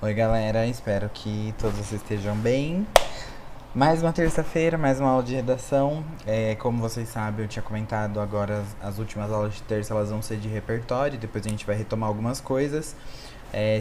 Oi, galera, espero que todos vocês estejam bem. Mais uma terça-feira, mais uma aula de redação. Como vocês sabem, eu tinha comentado agora as últimas aulas de terça elas vão ser de repertório, depois a gente vai retomar algumas coisas.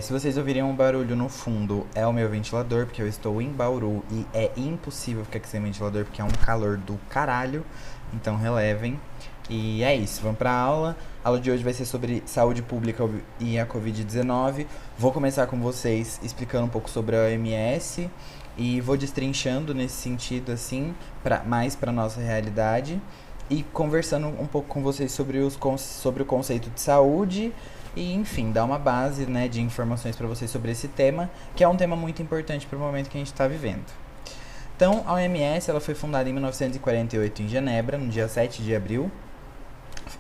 Se vocês ouvirem um barulho no fundo, é o meu ventilador, porque eu estou em Bauru e é impossível ficar aqui sem ventilador, porque é um calor do caralho. Então relevem. E é isso, vamos para a aula. A aula de hoje vai ser sobre saúde pública e a Covid-19. Vou começar com vocês explicando um pouco sobre a OMS e vou destrinchando nesse sentido, assim, mais para nossa realidade e conversando um pouco com vocês sobre o conceito de saúde e, enfim, dar uma base, né, de informações para vocês sobre esse tema, que é um tema muito importante para o momento que a gente está vivendo. Então, a OMS ela foi fundada em 1948 em Genebra, no dia 7 de abril.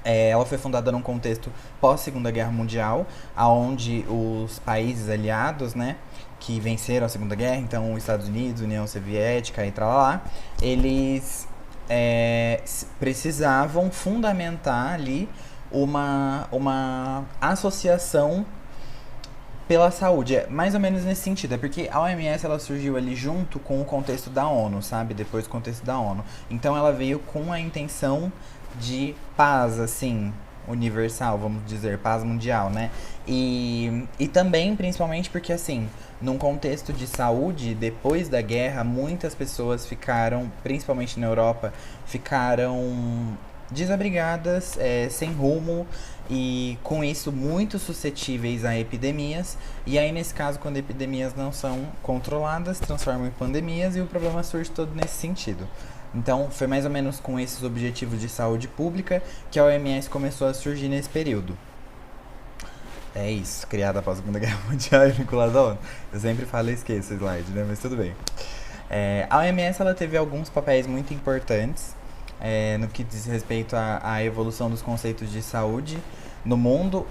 Ela foi fundada num contexto pós-Segunda Guerra Mundial, onde os países aliados, né, que venceram a Segunda Guerra, então os Estados Unidos, União Soviética e lá, eles precisavam fundamentar ali uma associação pela saúde. É mais ou menos nesse sentido, é porque a OMS ela surgiu ali junto com o contexto da ONU, sabe? Depois do contexto da ONU. Então ela veio com a intenção de paz, assim, universal, vamos dizer, paz mundial, né? E também, principalmente porque, assim, num contexto de saúde, depois da guerra, muitas pessoas ficaram, principalmente na Europa, ficaram desabrigadas, sem rumo e com isso muito suscetíveis a epidemias. E aí, nesse caso, quando epidemias não são controladas, transformam em pandemias e o problema surge todo nesse sentido. Então, foi mais ou menos com esses objetivos de saúde pública que a OMS começou a surgir nesse período. É isso, criada após a Segunda Guerra Mundial e vinculada à ONU. Eu sempre falo e esqueço o slide, né? Mas tudo bem. A OMS ela teve alguns papéis muito importantes no que diz respeito à evolução dos conceitos de saúde no mundo.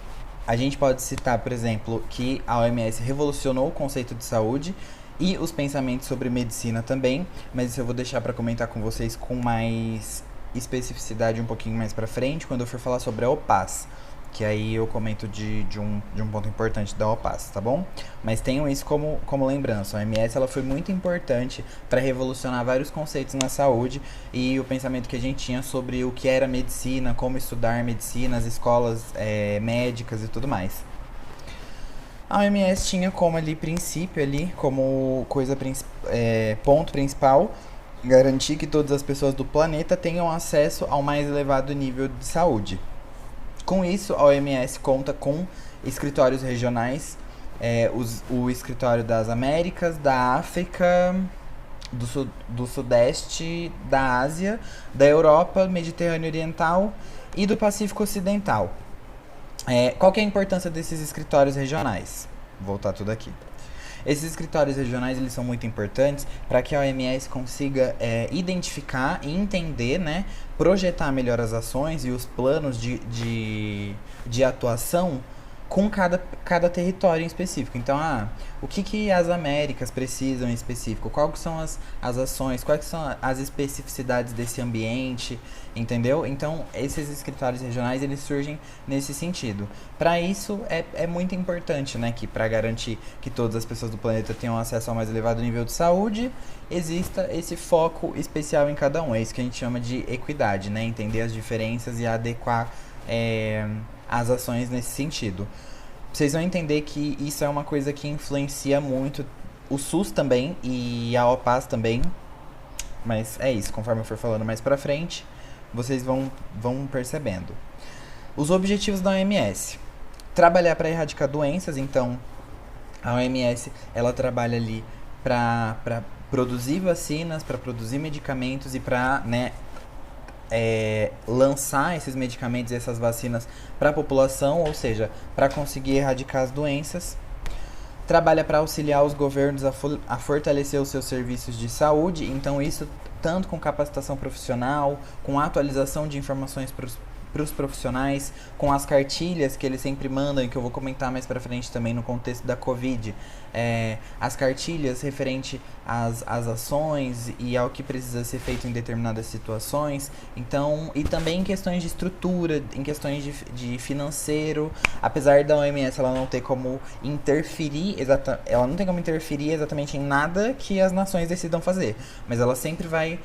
A gente pode citar, por exemplo, que a OMS revolucionou o conceito de saúde e os pensamentos sobre medicina também, mas isso eu vou deixar para comentar com vocês com mais especificidade um pouquinho mais para frente, quando eu for falar sobre a OPAS, que aí eu comento de um ponto importante da OPAS, tá bom? Mas tenham isso como lembrança, a OMS ela foi muito importante para revolucionar vários conceitos na saúde e o pensamento que a gente tinha sobre o que era medicina, como estudar medicina, as escolas médicas e tudo mais. A OMS tinha como ali princípio ali, como ponto principal, garantir que todas as pessoas do planeta tenham acesso ao mais elevado nível de saúde. Com isso, a OMS conta com escritórios regionais, o escritório das Américas, da África, do Sudeste, da Ásia, da Europa, Mediterrâneo Oriental e do Pacífico Ocidental. Qual que é a importância desses escritórios regionais? Vou voltar tudo aqui. Esses escritórios regionais eles são muito importantes para que a OMS consiga identificar e entender, né, projetar melhor as ações e os planos de atuação com cada território em específico. Então, o que as Américas precisam em específico? Quais são as ações? Quais são as especificidades desse ambiente? Entendeu? Então, esses escritórios regionais, eles surgem nesse sentido. Para isso, é muito importante, né, que para garantir que todas as pessoas do planeta tenham acesso ao mais elevado nível de saúde, exista esse foco especial em cada um. É isso que a gente chama de equidade, né? Entender as diferenças e adequar as ações nesse sentido. Vocês vão entender que isso é uma coisa que influencia muito o SUS também e a OPAS também. Mas é isso, conforme eu for falando mais pra frente, vocês vão percebendo. Os objetivos da OMS. Trabalhar para erradicar doenças, então a OMS ela trabalha ali para produzir vacinas, para produzir medicamentos e para, né, lançar esses medicamentos e essas vacinas para a população, ou seja, para conseguir erradicar as doenças. Trabalha para auxiliar os governos a fortalecer os seus serviços de saúde, então isso tanto com capacitação profissional, com atualização de informações para os profissionais, com as cartilhas que eles sempre mandam, e que eu vou comentar mais pra frente também no contexto da Covid. As cartilhas referente às ações e ao que precisa ser feito em determinadas situações. Então, e também em questões de estrutura, em questões de financeiro. Apesar da OMS ela não ter como interferir, ela não tem como interferir exatamente em nada que as nações decidam fazer, mas ela sempre vai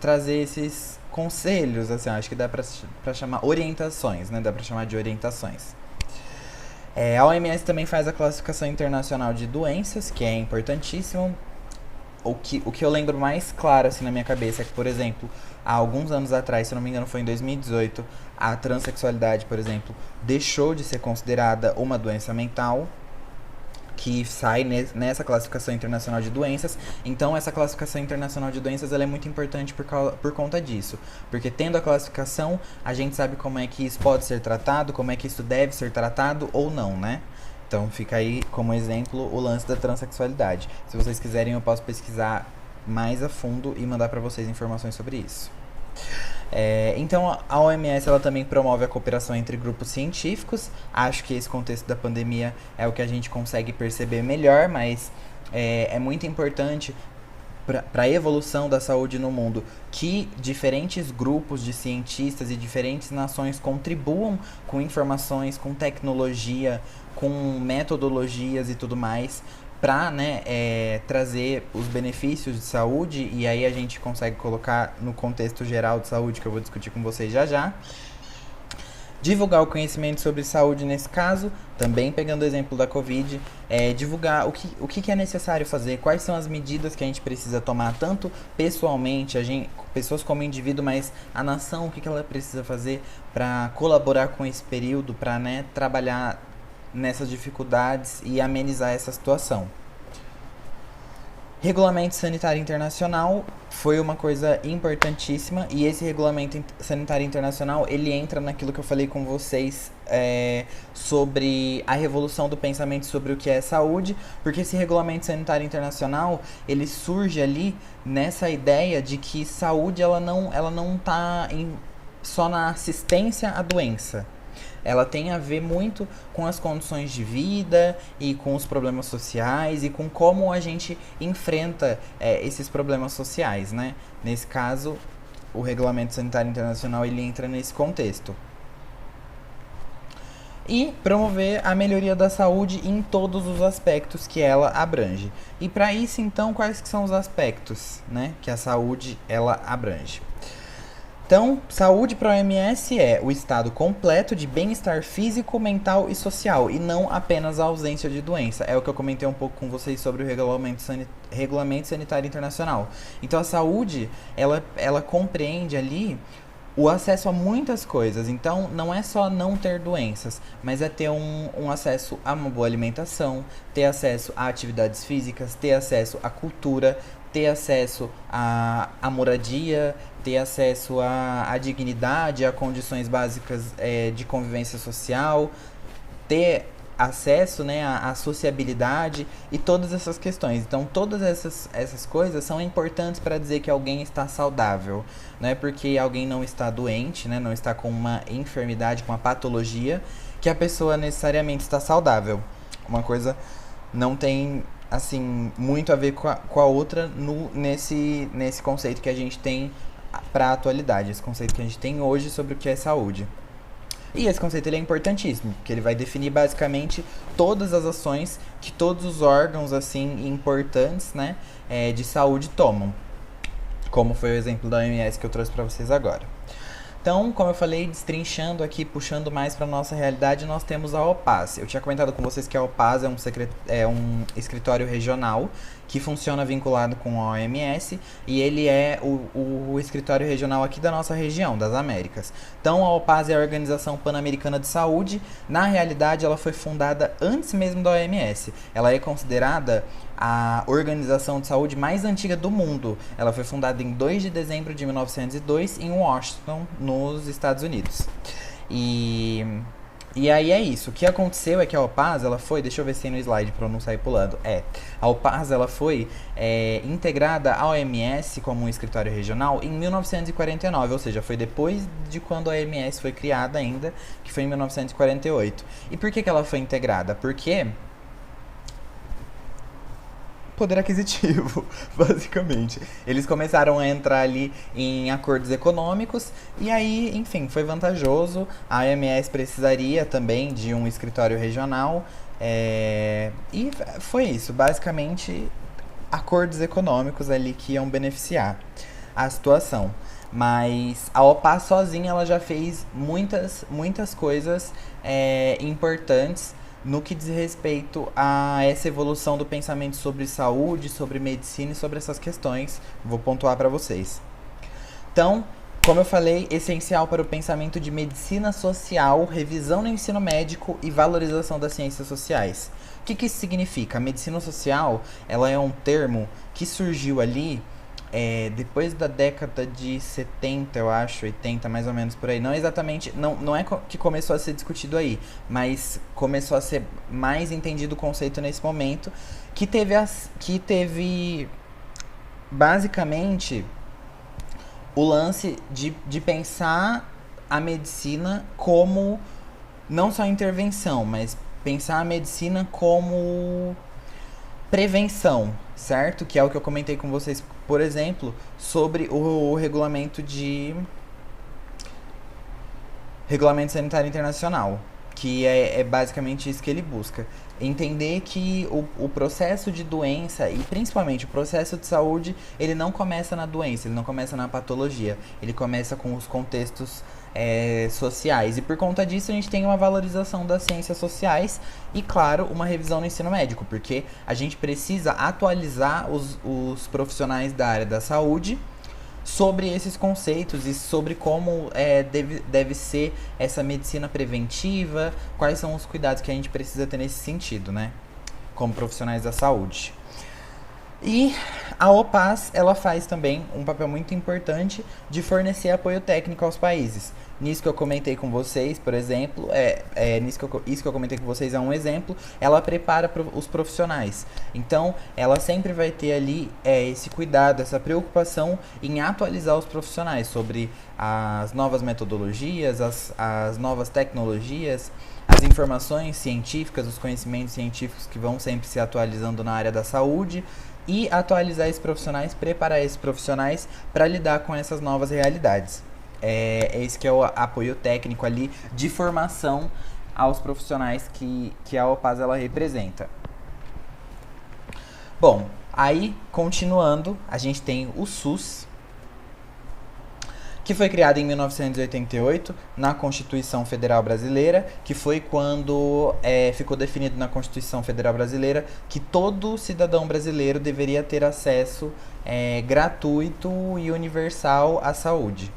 trazer esses conselhos, assim, acho que dá pra chamar orientações, né? Dá pra chamar de orientações. A OMS também faz a classificação internacional de doenças, que é importantíssimo. O que eu lembro mais claro, assim, na minha cabeça é que, por exemplo, há alguns anos atrás, se não me engano foi em 2018, a transexualidade, por exemplo, deixou de ser considerada uma doença mental, que sai nessa classificação internacional de doenças. Então, essa classificação internacional de doenças ela é muito importante por conta disso. Porque tendo a classificação, a gente sabe como é que isso pode ser tratado, como é que isso deve ser tratado ou não, né? Então, fica aí como exemplo o lance da transexualidade. Se vocês quiserem, eu posso pesquisar mais a fundo e mandar para vocês informações sobre isso. Então a OMS ela também promove a cooperação entre grupos científicos. Acho que esse contexto da pandemia é o que a gente consegue perceber melhor, mas é muito importante para a evolução da saúde no mundo que diferentes grupos de cientistas e diferentes nações contribuam com informações, com tecnologia, com metodologias e tudo mais, para, né, trazer os benefícios de saúde. E aí a gente consegue colocar no contexto geral de saúde, que eu vou discutir com vocês já já. Divulgar o conhecimento sobre saúde nesse caso, também pegando o exemplo da Covid, divulgar o que é necessário fazer, quais são as medidas que a gente precisa tomar, tanto pessoalmente, pessoas como indivíduo, mas a nação, o que ela precisa fazer para colaborar com esse período, para, né, trabalhar nessas dificuldades e amenizar essa situação. Regulamento Sanitário Internacional foi uma coisa importantíssima, e esse Regulamento Sanitário Internacional ele entra naquilo que eu falei com vocês sobre a revolução do pensamento sobre o que é saúde, porque esse Regulamento Sanitário Internacional ele surge ali nessa ideia de que saúde ela não está só na assistência à doença. Ela tem a ver muito com as condições de vida e com os problemas sociais e com como a gente enfrenta esses problemas sociais, né? Nesse caso, o Regulamento Sanitário Internacional ele entra nesse contexto. E promover a melhoria da saúde em todos os aspectos que ela abrange. E para isso, então, quais que são os aspectos, né, que a saúde ela abrange? Então, saúde para a OMS é o estado completo de bem-estar físico, mental e social, e não apenas a ausência de doença. É o que eu comentei um pouco com vocês sobre o Regulamento Sanitário Internacional. Então, a saúde, ela compreende ali o acesso a muitas coisas. Então, não é só não ter doenças, mas é ter um acesso a uma boa alimentação, ter acesso a atividades físicas, ter acesso à cultura, ter acesso à moradia, ter acesso à dignidade, a condições básicas de convivência social, ter acesso, né, à sociabilidade e todas essas questões. Então, todas essas coisas são importantes para dizer que alguém está saudável. Não é porque alguém não está doente, né, não está com uma enfermidade, com uma patologia, que a pessoa necessariamente está saudável. Uma coisa não tem assim muito a ver com a outra nesse conceito que a gente tem para a atualidade, esse conceito que a gente tem hoje sobre o que é saúde. E esse conceito ele é importantíssimo, porque ele vai definir basicamente todas as ações que todos os órgãos assim importantes, né, de saúde tomam, como foi o exemplo da OMS que eu trouxe para vocês agora. Então, como eu falei, destrinchando aqui, puxando mais para nossa realidade, nós temos a OPAS. Eu tinha comentado com vocês que a OPAS é um escritório regional que funciona vinculado com a OMS, e ele é o escritório regional aqui da nossa região, das Américas. Então, a OPAS é a Organização Pan-Americana de Saúde. Na realidade, ela foi fundada antes mesmo da OMS. Ela é considerada a organização de saúde mais antiga do mundo. Ela foi fundada em 2 de dezembro de 1902 em Washington, nos Estados Unidos. E E aí é isso. O que aconteceu é que a OPAS, ela foi, deixa eu ver se tem no slide pra eu não sair pulando. A OPAS, ela foi integrada à OMS como um escritório regional em 1949, ou seja, foi depois de quando a OMS foi criada ainda, que foi em 1948. E por que ela foi integrada? Porque poder aquisitivo, basicamente. Eles começaram a entrar ali em acordos econômicos e aí, enfim, foi vantajoso. A AMS precisaria também de um escritório regional e foi isso, basicamente acordos econômicos ali que iam beneficiar a situação. Mas a OPA sozinha ela já fez muitas coisas importantes no que diz respeito a essa evolução do pensamento sobre saúde, sobre medicina e sobre essas questões. Vou pontuar para vocês. Então, como eu falei, essencial para o pensamento de medicina social, revisão no ensino médico e valorização das ciências sociais. O que isso significa? A medicina social, ela é um termo que surgiu ali depois da década de 70, eu acho, 80, mais ou menos por aí. Não exatamente, não é que começou a ser discutido aí, mas começou a ser mais entendido o conceito nesse momento, que teve basicamente o lance de pensar a medicina como não só intervenção, mas pensar a medicina como prevenção, certo? Que é o que eu comentei com vocês, por exemplo, sobre o regulamento sanitário internacional, que é basicamente isso que ele busca. Entender que o processo de doença, e principalmente o processo de saúde, ele não começa na doença, ele não começa na patologia, ele começa com os contextos sociais. E por conta disso a gente tem uma valorização das ciências sociais e, claro, uma revisão no ensino médico, porque a gente precisa atualizar os profissionais da área da saúde sobre esses conceitos e sobre como deve ser essa medicina preventiva, quais são os cuidados que a gente precisa ter nesse sentido, né? Como profissionais da saúde. E a OPAS, ela faz também um papel muito importante de fornecer apoio técnico aos países. Nisso que eu comentei com vocês, por exemplo, isso que eu comentei com vocês é um exemplo, ela prepara os profissionais. Então, ela sempre vai ter ali esse cuidado, essa preocupação em atualizar os profissionais sobre as novas metodologias, as novas tecnologias, as informações científicas, os conhecimentos científicos que vão sempre se atualizando na área da saúde, e atualizar esses profissionais, preparar esses profissionais para lidar com essas novas realidades. Esse que é o apoio técnico ali de formação aos profissionais que a OPAS ela representa. Bom, aí continuando, a gente tem o SUS, que foi criado em 1988 na Constituição Federal Brasileira, que foi quando ficou definido na Constituição Federal Brasileira que todo cidadão brasileiro deveria ter acesso gratuito e universal à saúde.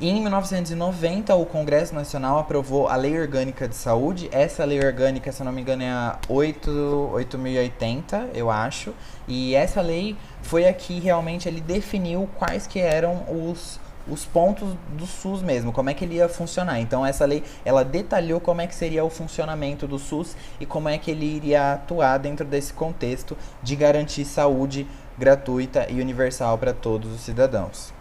Em 1990, o Congresso Nacional aprovou a Lei Orgânica de Saúde. Essa lei orgânica, se eu não me engano, é a 8.080, eu acho. E essa lei foi a que realmente ele definiu quais que eram os pontos do SUS mesmo, como é que ele ia funcionar. Então essa lei, ela detalhou como é que seria o funcionamento do SUS e como é que ele iria atuar dentro desse contexto de garantir saúde gratuita e universal para todos os cidadãos.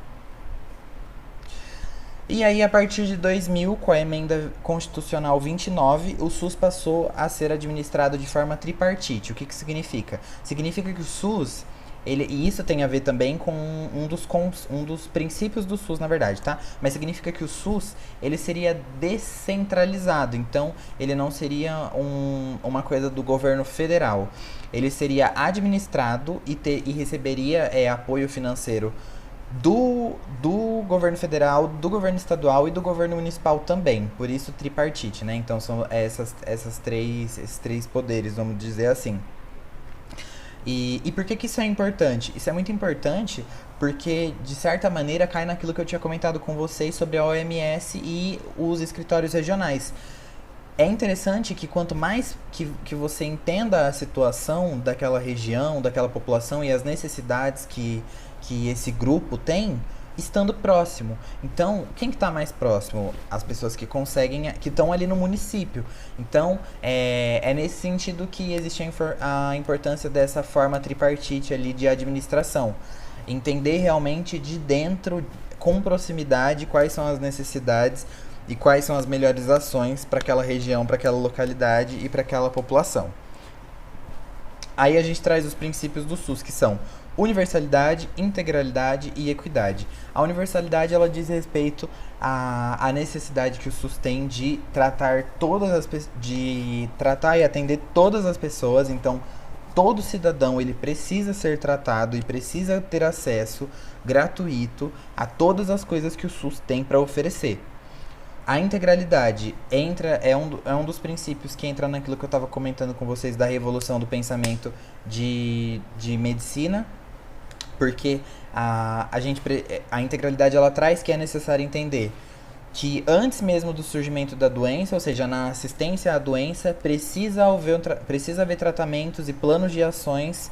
E aí, a partir de 2000, com a emenda constitucional 29, o SUS passou a ser administrado de forma tripartite. O que significa? Significa que o SUS, e isso tem a ver também com um dos princípios do SUS, na verdade, tá? Mas significa que o SUS, ele seria descentralizado. Então, ele não seria uma coisa do governo federal. Ele seria administrado e receberia apoio financeiro do governo federal, do governo estadual e do governo municipal também. Por isso tripartite, né? Então são esses três poderes, vamos dizer assim. E por que isso é importante? Isso é muito importante porque, de certa maneira, cai naquilo que eu tinha comentado com vocês sobre a OMS e os escritórios regionais. É interessante que quanto mais que você entenda a situação daquela região, daquela população e as necessidades que esse grupo tem, estando próximo. Então, quem que está mais próximo? As pessoas que conseguem, que estão ali no município. Então, é nesse sentido que existe a importância dessa forma tripartite ali de administração. Entender realmente de dentro, com proximidade, quais são as necessidades e quais são as melhores ações para aquela região, para aquela localidade e para aquela população. Aí a gente traz os princípios do SUS, que são universalidade, integralidade e equidade. A universalidade, ela diz respeito à necessidade que o SUS tem de tratar de tratar e atender todas as pessoas. Então, todo cidadão ele precisa ser tratado e precisa ter acesso gratuito a todas as coisas que o SUS tem para oferecer. A integralidade é um dos princípios que entra naquilo que eu estava comentando com vocês da revolução do pensamento de medicina, porque a integralidade ela traz que é necessário entender que antes mesmo do surgimento da doença, ou seja, na assistência à doença, precisa haver tratamentos e planos de ações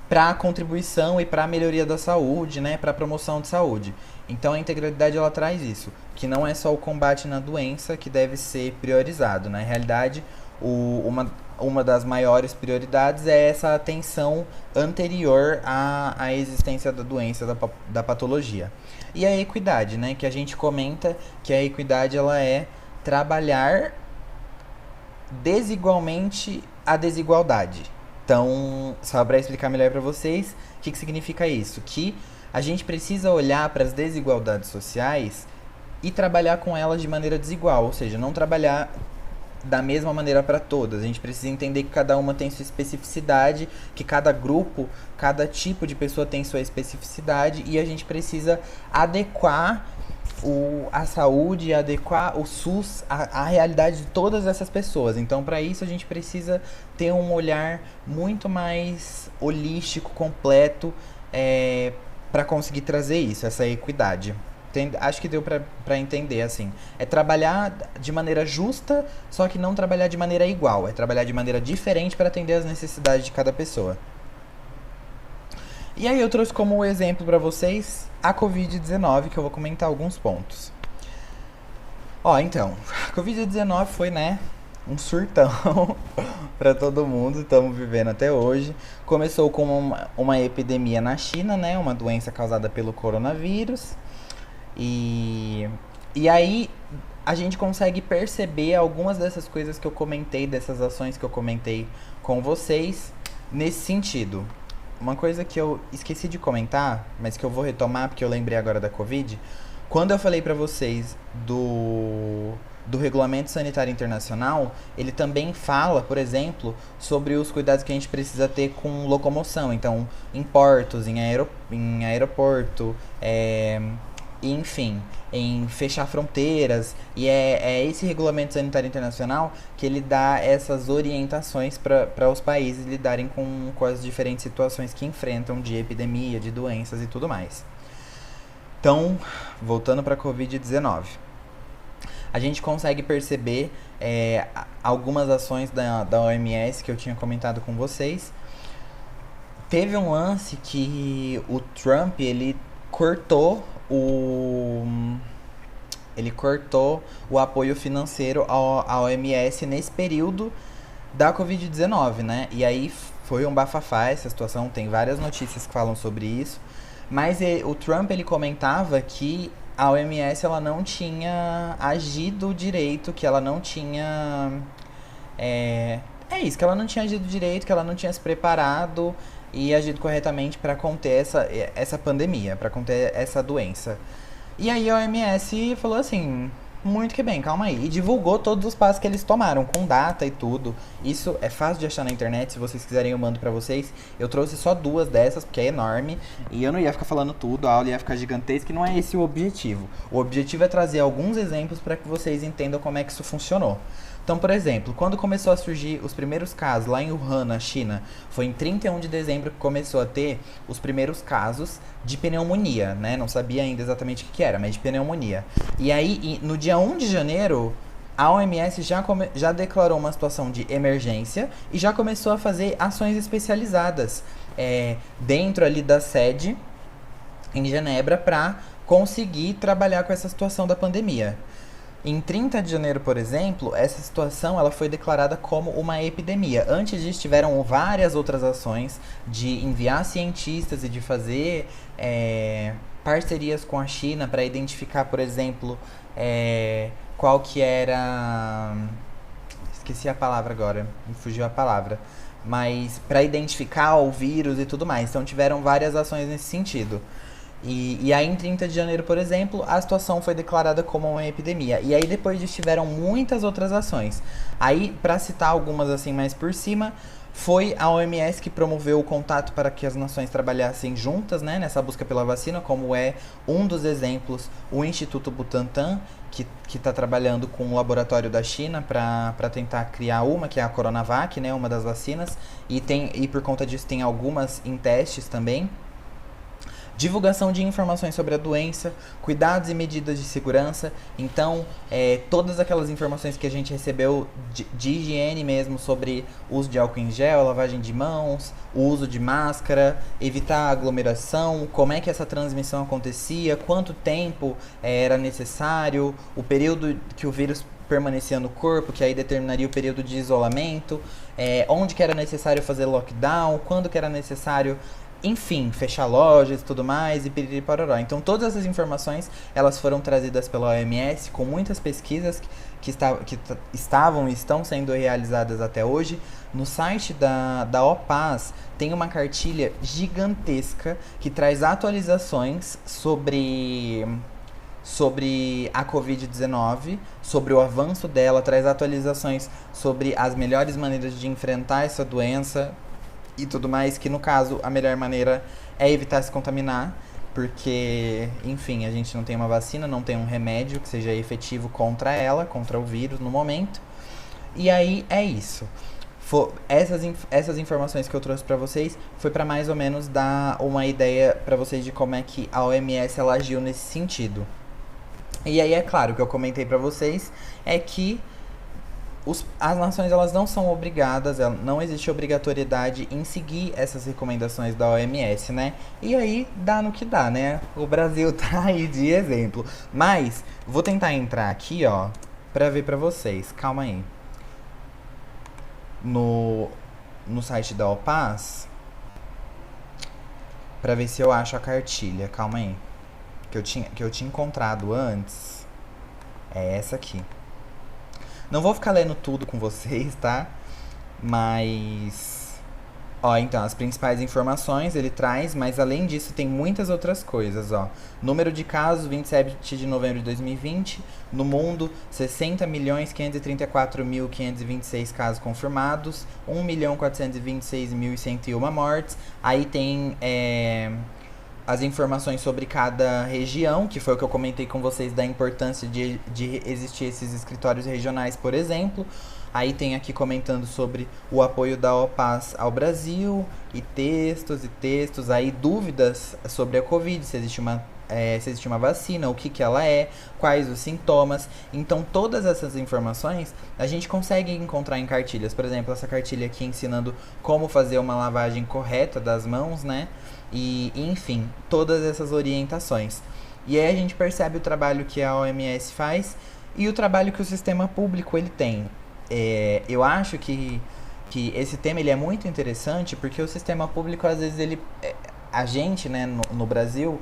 para a contribuição e para a melhoria da saúde, né, para a promoção de saúde. Então a integralidade ela traz isso, que não é só o combate na doença que deve ser priorizado. Na realidade, uma das maiores prioridades é essa atenção anterior à existência da doença, da patologia. E a equidade, né, que a gente comenta que a equidade ela é trabalhar desigualmente a desigualdade. Então, só para explicar melhor para vocês, o que significa isso? Que a gente precisa olhar para as desigualdades sociais e trabalhar com elas de maneira desigual, ou seja, não trabalhar da mesma maneira para todas. A gente precisa entender que cada uma tem sua especificidade, que cada grupo, cada tipo de pessoa tem sua especificidade e a gente precisa adequar a saúde, adequar o SUS à realidade de todas essas pessoas. Então, para isso, a gente precisa ter um olhar muito mais holístico, completo, para conseguir trazer isso, essa equidade. Acho que deu para entender, assim. É trabalhar de maneira justa, só que não trabalhar de maneira igual. É trabalhar de maneira diferente para atender as necessidades de cada pessoa. E aí eu trouxe como exemplo para vocês a Covid-19, que eu vou comentar alguns pontos. Então, a Covid-19 foi, né, um surtão para todo mundo, estamos vivendo até hoje. Começou com uma epidemia na China, né, uma doença causada pelo coronavírus. E aí a gente consegue perceber algumas dessas coisas que eu comentei, dessas ações que eu comentei com vocês, nesse sentido. Uma coisa que eu esqueci de comentar, mas que eu vou retomar porque eu lembrei agora da Covid. Quando eu falei pra vocês do Regulamento Sanitário Internacional, ele também fala, por exemplo, sobre os cuidados que a gente precisa ter com locomoção. Então, em portos, em aeroporto, enfim, em fechar fronteiras. E é esse Regulamento Sanitário Internacional que ele dá essas orientações para os países lidarem com as diferentes situações que enfrentam de epidemia, de doenças e tudo mais. Então, voltando para a Covid-19. A gente consegue perceber algumas ações da OMS que eu tinha comentado com vocês. Teve um lance que o Trump, ele cortou o apoio financeiro à OMS nesse período da Covid-19, né? E aí foi um bafafá essa situação, tem várias notícias que falam sobre isso. Mas o Trump, ele comentava que a OMS ela não tinha agido direito, que ela não tinha... que ela não tinha agido direito, que ela não tinha se preparado e agido corretamente para conter essa pandemia, para conter essa doença. E aí a OMS falou assim, muito que bem, calma aí. E divulgou todos os passos que eles tomaram, com data e tudo. Isso é fácil de achar na internet, se vocês quiserem eu mando pra vocês. Eu trouxe só 2 dessas, porque é enorme. E eu não ia ficar falando tudo, a aula ia ficar gigantesca e não é esse o objetivo. O objetivo é trazer alguns exemplos para que vocês entendam como é que isso funcionou. Então, por exemplo, quando começou a surgir os primeiros casos lá em Wuhan, na China, foi em 31 de dezembro que começou a ter os primeiros casos de pneumonia, né? Não sabia ainda exatamente o que era, mas de pneumonia. E aí, no dia 1 de janeiro, a OMS já declarou uma situação de emergência e já começou a fazer ações especializadas dentro ali da sede. em Genebra para conseguir trabalhar com essa situação da pandemia. Em 30 de janeiro, por exemplo, essa situação ela foi declarada como uma epidemia. Antes disso, tiveram várias outras ações de enviar cientistas e de fazer parcerias com a China para identificar, por exemplo, qual que era... Esqueci a palavra agora, me fugiu a palavra. Mas para identificar o vírus e tudo mais. Então tiveram várias ações nesse sentido. E aí em 30 de janeiro, por exemplo, a situação foi declarada como uma epidemia. E aí depois disso tiveram muitas outras ações. Aí, para citar algumas assim mais por cima, foi a OMS que promoveu o contato para que as nações trabalhassem juntas, né, nessa busca pela vacina, como é um dos exemplos o Instituto Butantan, que está trabalhando com o laboratório da China para tentar criar uma, que é a Coronavac, né, uma das vacinas. E por conta disso tem algumas em testes também. Divulgação de informações sobre a doença, cuidados e medidas de segurança. Então, todas aquelas informações que a gente recebeu de higiene mesmo, sobre uso de álcool em gel, lavagem de mãos, o uso de máscara, evitar aglomeração, como é que essa transmissão acontecia, quanto tempo era necessário, o período que o vírus permanecia no corpo, que aí determinaria o período de isolamento, onde que era necessário fazer lockdown, quando que era necessário, enfim, fechar lojas e tudo mais, e piriri pororó. Então todas essas informações, elas foram trazidas pela OMS, com muitas pesquisas que estavam e estão sendo realizadas até hoje. No site da OPAS tem uma cartilha gigantesca que traz atualizações sobre a Covid-19, sobre o avanço dela, traz atualizações sobre as melhores maneiras de enfrentar essa doença e tudo mais, que no caso a melhor maneira é evitar se contaminar, porque, enfim, a gente não tem uma vacina, não tem um remédio que seja efetivo contra ela, contra o vírus no momento. E aí é isso. Essas informações que eu trouxe pra vocês foi pra mais ou menos dar uma ideia pra vocês de como é que a OMS ela agiu nesse sentido. E aí é claro, o que eu comentei pra vocês é que as nações elas não são obrigadas, não existe obrigatoriedade em seguir essas recomendações da OMS, né? E aí dá no que dá, né? O Brasil tá aí de exemplo. Mas vou tentar entrar aqui, ó, pra ver pra vocês. Calma aí. No site da OPAS, pra ver se eu acho a cartilha. Calma aí. Que eu tinha encontrado antes. É essa aqui. Não vou ficar lendo tudo com vocês, tá? Mas... Ó, então, as principais informações ele traz, mas além disso tem muitas outras coisas, ó. Número de casos, 27 de novembro de 2020. No mundo, 60.534.526 casos confirmados. 1.426.101 mortes. Aí tem... as informações sobre cada região, que foi o que eu comentei com vocês da importância de existir esses escritórios regionais, por exemplo. Aí tem aqui comentando sobre o apoio da OPAS ao Brasil, e textos, aí dúvidas sobre a Covid, se existe uma vacina, o que ela é, quais os sintomas. Então todas essas informações a gente consegue encontrar em cartilhas. Por exemplo, essa cartilha aqui ensinando como fazer uma lavagem correta das mãos, né? E enfim, todas essas orientações. E aí a gente percebe o trabalho que a OMS faz e o trabalho que o sistema público ele tem. Eu acho que esse tema ele é muito interessante porque o sistema público, às vezes, a gente, né, no Brasil,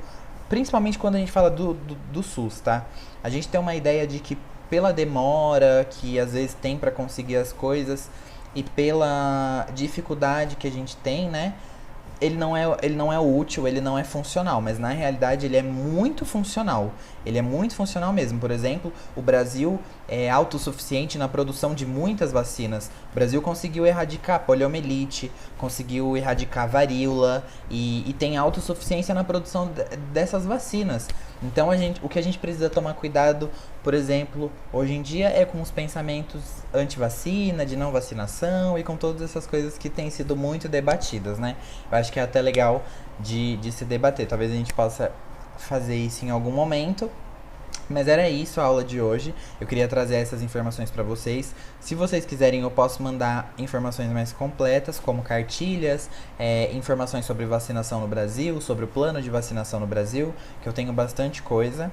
principalmente quando a gente fala do SUS, tá? A gente tem uma ideia de que pela demora que às vezes tem para conseguir as coisas e pela dificuldade que a gente tem, né? Ele não é útil, ele não é funcional, mas na realidade ele é muito funcional. Ele é muito funcional mesmo. Por exemplo, o Brasil é autossuficiente na produção de muitas vacinas. O Brasil conseguiu erradicar poliomielite, conseguiu erradicar varíola e tem autossuficiência na produção dessas vacinas. Então o que a gente precisa tomar cuidado, por exemplo, hoje em dia é com os pensamentos anti-vacina, de não vacinação e com todas essas coisas que têm sido muito debatidas, né? Eu acho que é até legal de se debater. Talvez a gente possa fazer isso em algum momento. Mas era isso a aula de hoje. Eu queria trazer essas informações para vocês. Se vocês quiserem, eu posso mandar informações mais completas, como cartilhas, informações sobre vacinação no Brasil, sobre o plano de vacinação no Brasil, que eu tenho bastante coisa.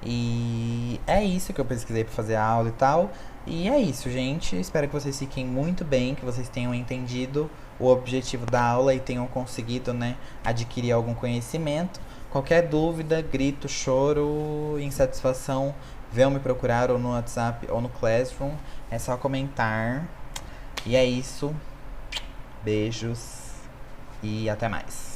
E é isso que eu pesquisei para fazer a aula e tal. E é isso, gente. Espero que vocês fiquem muito bem, que vocês tenham entendido o objetivo da aula e tenham conseguido, né, adquirir algum conhecimento. Qualquer dúvida, grito, choro, insatisfação, venham me procurar ou no WhatsApp ou no Classroom. É só comentar. E é isso. Beijos e até mais.